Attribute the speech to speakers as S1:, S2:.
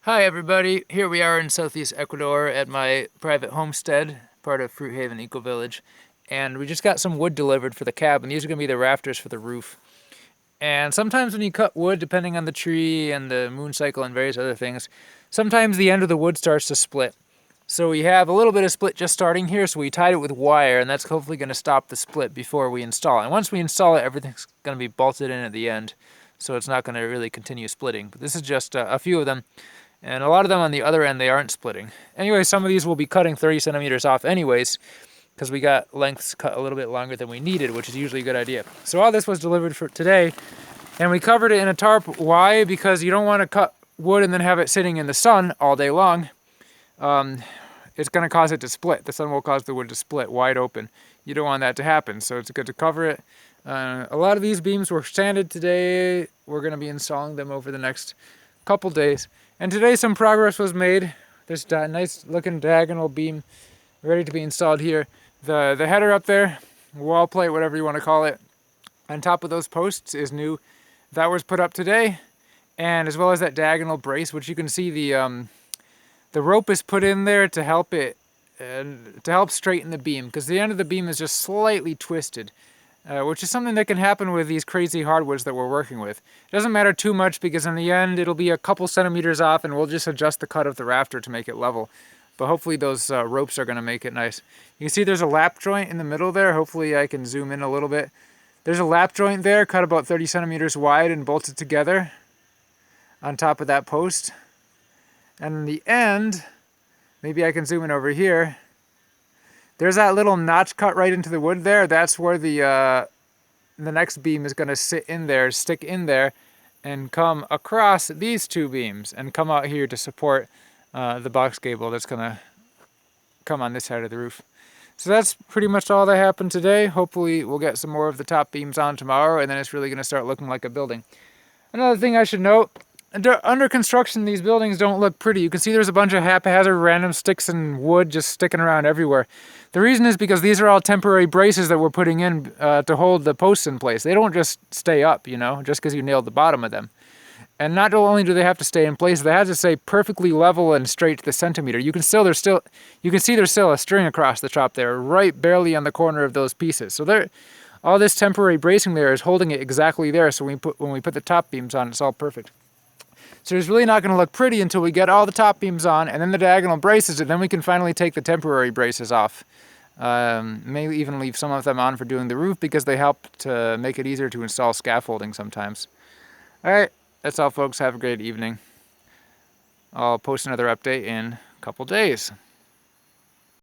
S1: Hi everybody, here we are in southeast Ecuador at my private homestead, part of Fruit Haven Eco Village, and we just got some wood delivered for the cabin. These are going to be the rafters for the roof. And sometimes when you cut wood, depending on the tree and the moon cycle and various other things, sometimes the end of the wood starts to split. So we have a little bit of split just starting here, so we tied it with wire, and that's hopefully going to stop the split before we install it. And once we install it, everything's going to be bolted in at the end, so it's not going to really continue splitting. But this is just a few of them. And a lot of them on the other end, they aren't splitting. Anyway, some of these will be cutting 30 centimeters off anyways, because we got lengths cut a little bit longer than we needed, which is usually a good idea. So all this was delivered for today, and we covered it in a tarp. Why? Because you don't want to cut wood and then have it sitting in the sun all day long. It's going to cause it to split. The sun will cause the wood to split wide open. You don't want that to happen, so it's good to cover it. A lot of these beams were sanded today. We're going to be installing them over the next couple days. And today some progress was made. There's a nice looking diagonal beam ready to be installed here. The header up there, wall plate, whatever you want to call it, on top of those posts is new. That was put up today, and as well as that diagonal brace, which you can see the rope is put in there to help it, to help straighten the beam, because the end of the beam is just slightly twisted. Which is something that can happen with these crazy hardwoods that we're working with. It doesn't matter too much because in the end it'll be a couple centimeters off and we'll just adjust the cut of the rafter to make it level. But hopefully those ropes are going to make it nice. You can see there's a lap joint in the middle there. Hopefully I can zoom in a little bit. There's a lap joint there cut about 30 centimeters wide and bolted together on top of that post. And in the end, maybe I can zoom in over here. There's that little notch cut right into the wood there. That's where the next beam is going to sit in there, stick in there, and come across these two beams and come out here to support the box gable that's going to come on this side of the roof. So that's pretty much all that happened today. Hopefully we'll get some more of the top beams on tomorrow, and then it's really going to start looking like a building. Another thing I should note, under construction, these buildings don't look pretty. You can see there's a bunch of haphazard random sticks and wood just sticking around everywhere. The reason is because these are all temporary braces that we're putting in to hold the posts in place. They don't just stay up, you know, just because you nailed the bottom of them. And not only do they have to stay in place, they have to stay perfectly level and straight to the centimeter. You can see there's still a string across the top there, right barely on the corner of those pieces. So all this temporary bracing there is holding it exactly there. So when we put the top beams on, it's all perfect. So it's really not going to look pretty until we get all the top beams on and then the diagonal braces, and then we can finally take the temporary braces off. Maybe even leave some of them on for doing the roof because they help to make it easier to install scaffolding sometimes. Alright, that's all folks. Have a great evening. I'll post another update in a couple days.